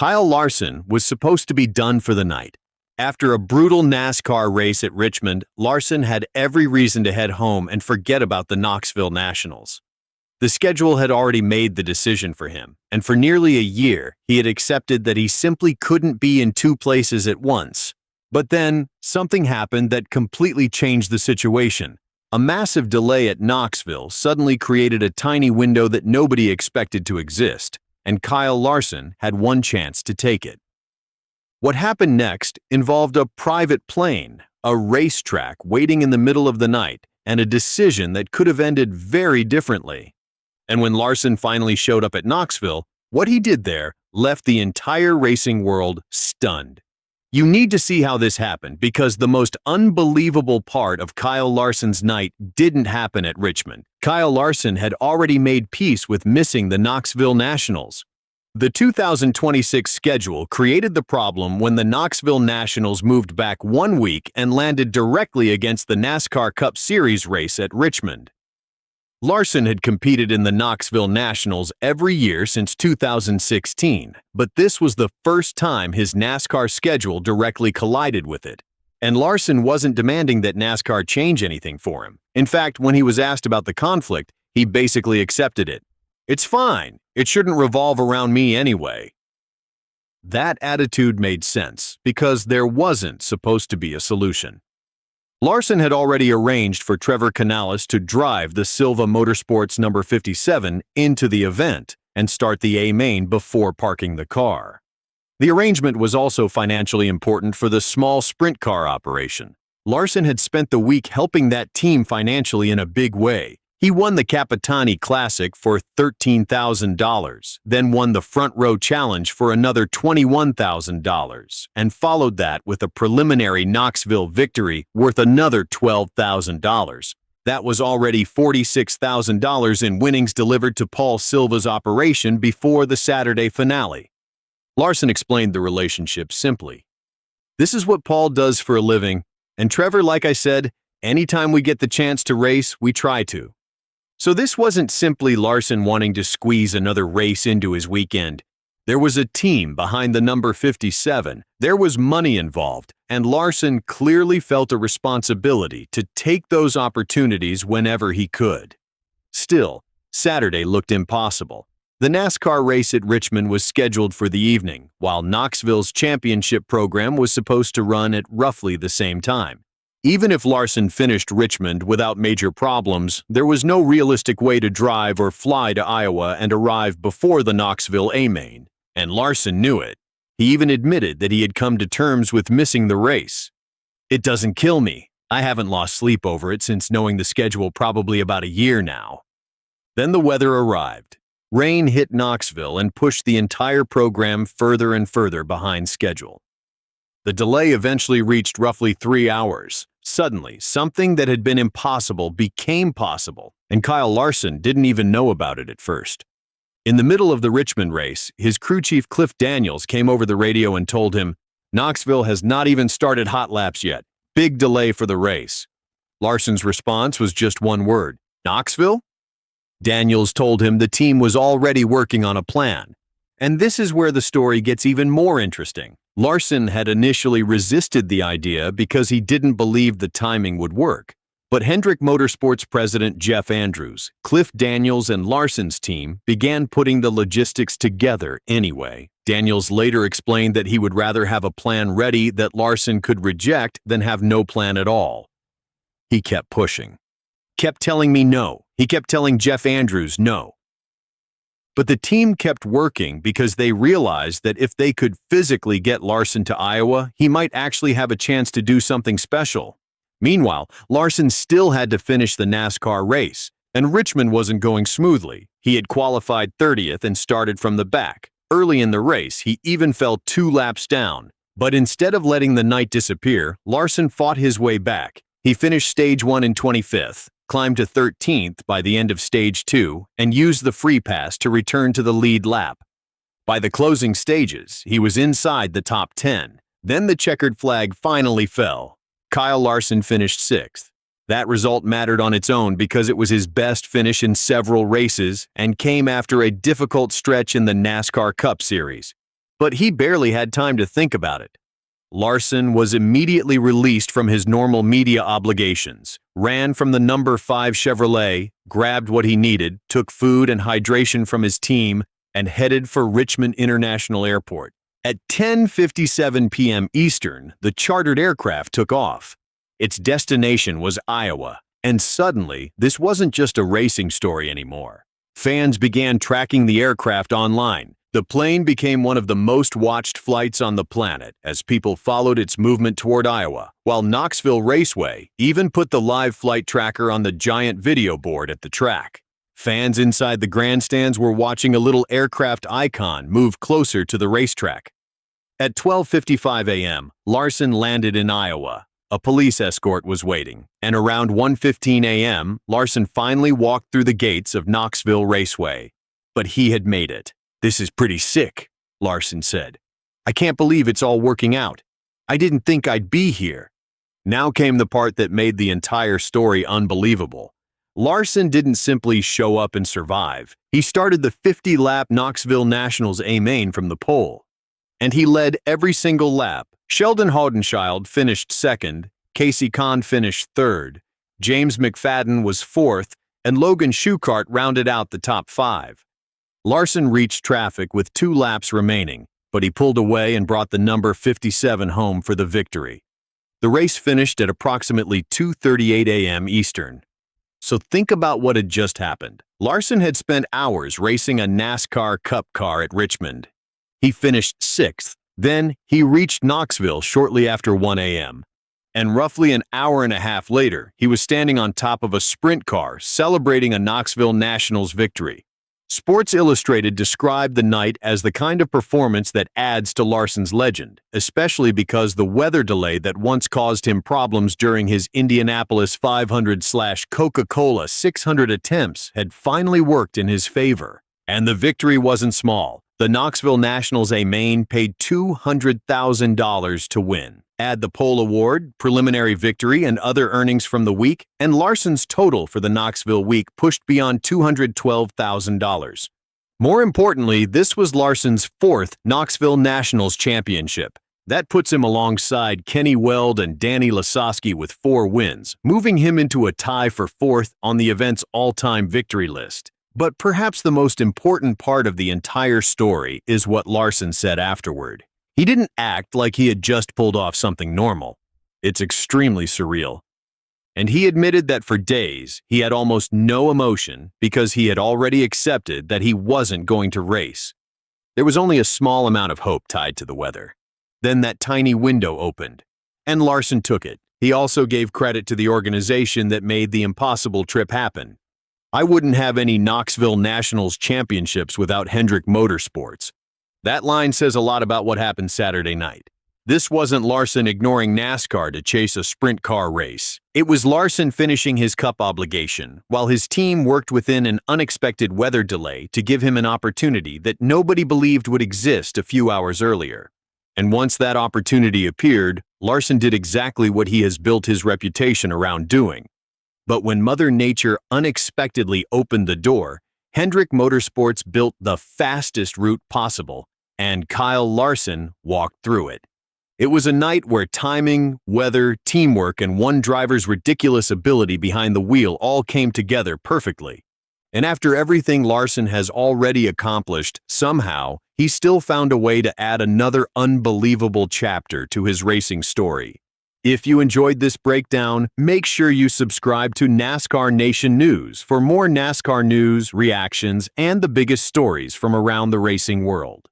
Kyle Larson was supposed to be done for the night. After a brutal NASCAR race at Richmond, Larson had every reason to head home and forget about the Knoxville Nationals. The schedule had already made the decision for him, and for nearly a year, he had accepted that he simply couldn't be in two places at once. But then, something happened that completely changed the situation. A massive delay at Knoxville suddenly created a tiny window that nobody expected to exist, and Kyle Larson had one chance to take it. What happened next involved a private plane, a racetrack waiting in the middle of the night, and a decision that could have ended very differently. And when Larson finally showed up at Knoxville, what he did there left the entire racing world stunned. You need to see how this happened because the most unbelievable part of Kyle Larson's night didn't happen at Richmond. Kyle Larson had already made peace with missing the Knoxville Nationals. The 2026 schedule created the problem when the Knoxville Nationals moved back 1 week and landed directly against the NASCAR Cup Series race at Richmond. Larson had competed in the Knoxville Nationals every year since 2016, but this was the first time his NASCAR schedule directly collided with it. And Larson wasn't demanding that NASCAR change anything for him. In fact, when he was asked about the conflict, he basically accepted it. "It's fine. It shouldn't revolve around me anyway." That attitude made sense because there wasn't supposed to be a solution. Larson had already arranged for Trevor Canales to drive the Silva Motorsports number 57 into the event and start the A-main before parking the car. The arrangement was also financially important for the small sprint car operation. Larson had spent the week helping that team financially in a big way. He won the Capitani Classic for $13,000, then won the Front Row Challenge for another $21,000, and followed that with a preliminary Knoxville victory worth another $12,000. That was already $46,000 in winnings delivered to Paul Silva's operation before the Saturday finale. Larson explained the relationship simply. "This is what Paul does for a living, and Trevor, like I said, anytime we get the chance to race, we try to." So this wasn't simply Larson wanting to squeeze another race into his weekend. There was a team behind the number 57, there was money involved, and Larson clearly felt a responsibility to take those opportunities whenever he could. Still, Saturday looked impossible. The NASCAR race at Richmond was scheduled for the evening, while Knoxville's championship program was supposed to run at roughly the same time. Even if Larson finished Richmond without major problems, there was no realistic way to drive or fly to Iowa and arrive before the Knoxville A-main, and Larson knew it. He even admitted that he had come to terms with missing the race. "It doesn't kill me. I haven't lost sleep over it since knowing the schedule probably about a year now." Then the weather arrived. Rain hit Knoxville and pushed the entire program further and further behind schedule. The delay eventually reached roughly 3 hours. Suddenly, something that had been impossible became possible, and Kyle Larson didn't even know about it at first. In the middle of the Richmond race, his crew chief Cliff Daniels came over the radio and told him, "Knoxville has not even started hot laps yet. Big delay for the race." Larson's response was just one word, "Knoxville?" Daniels told him the team was already working on a plan. And this is where the story gets even more interesting. Larson had initially resisted the idea because he didn't believe the timing would work. But Hendrick Motorsports president Jeff Andrews, Cliff Daniels, and Larson's team began putting the logistics together anyway. Daniels later explained that he would rather have a plan ready that Larson could reject than have no plan at all. He kept pushing. Kept telling me no. He kept telling Jeff Andrews no. But the team kept working because they realized that if they could physically get Larson to Iowa, he might actually have a chance to do something special. Meanwhile, Larson still had to finish the NASCAR race, and Richmond wasn't going smoothly. He had qualified 30th and started from the back. Early in the race, he even fell 2 laps down. But instead of letting the night disappear, Larson fought his way back. He finished Stage 1 in 25th. Climbed to 13th by the end of Stage 2, and used the free pass to return to the lead lap. By the closing stages, he was inside the top 10. Then the checkered flag finally fell. Kyle Larson finished 6th. That result mattered on its own because it was his best finish in several races and came after a difficult stretch in the NASCAR Cup Series. But he barely had time to think about it. Larson was immediately released from his normal media obligations, ran from the number 5 Chevrolet, grabbed what he needed, took food and hydration from his team, and headed for Richmond International Airport. At 10:57 p.m. Eastern, the chartered aircraft took off. Its destination was Iowa, and suddenly, this wasn't just a racing story anymore. Fans began tracking the aircraft online. The plane became one of the most watched flights on the planet as people followed its movement toward Iowa, while Knoxville Raceway even put the live flight tracker on the giant video board at the track. Fans inside the grandstands were watching a little aircraft icon move closer to the racetrack. At 12:55 a.m., Larson landed in Iowa. A police escort was waiting, and around 1:15 a.m., Larson finally walked through the gates of Knoxville Raceway. But he had made it. "This is pretty sick," Larson said. "I can't believe it's all working out. I didn't think I'd be here." Now came the part that made the entire story unbelievable. Larson didn't simply show up and survive. He started the 50-lap Knoxville Nationals A-Main from the pole. And he led every single lap. Sheldon Haudenschild finished second, Casey Kahn finished third, James McFadden was fourth, and Logan Schuchart rounded out the top 5. Larson reached traffic with 2 laps remaining, but he pulled away and brought the number 57 home for the victory. The race finished at approximately 2:38 a.m. Eastern. So think about what had just happened. Larson had spent hours racing a NASCAR Cup car at Richmond. He finished 6th. Then he reached Knoxville shortly after 1 a.m. And roughly an hour and a half later, he was standing on top of a sprint car celebrating a Knoxville Nationals victory. Sports Illustrated described the night as the kind of performance that adds to Larson's legend, especially because the weather delay that once caused him problems during his Indianapolis 500/Coca-Cola 600 attempts had finally worked in his favor. And the victory wasn't small. The Knoxville Nationals A-Main paid $200,000 to win. Add the pole award, preliminary victory, and other earnings from the week, and Larson's total for the Knoxville week pushed beyond $212,000. More importantly, this was Larson's 4th Knoxville Nationals championship. That puts him alongside Kenny Weld and Danny Lasowski with 4 wins, moving him into a tie for 4th on the event's all-time victory list. But perhaps the most important part of the entire story is what Larson said afterward. He didn't act like he had just pulled off something normal. It's extremely surreal. And he admitted that for days he had almost no emotion because he had already accepted that he wasn't going to race. There was only a small amount of hope tied to the weather. Then that tiny window opened, and Larson took it. He also gave credit to the organization that made the impossible trip happen. "I wouldn't have any Knoxville Nationals championships without Hendrick Motorsports." That line says a lot about what happened Saturday night. This wasn't Larson ignoring NASCAR to chase a sprint car race. It was Larson finishing his Cup obligation, while his team worked within an unexpected weather delay to give him an opportunity that nobody believed would exist a few hours earlier. And once that opportunity appeared, Larson did exactly what he has built his reputation around doing. But when Mother Nature unexpectedly opened the door, Hendrick Motorsports built the fastest route possible, and Kyle Larson walked through it. It was a night where timing, weather, teamwork, and one driver's ridiculous ability behind the wheel all came together perfectly. And after everything Larson has already accomplished, somehow, he still found a way to add another unbelievable chapter to his racing story. If you enjoyed this breakdown, make sure you subscribe to NASCAR Nation News for more NASCAR news, reactions, and the biggest stories from around the racing world.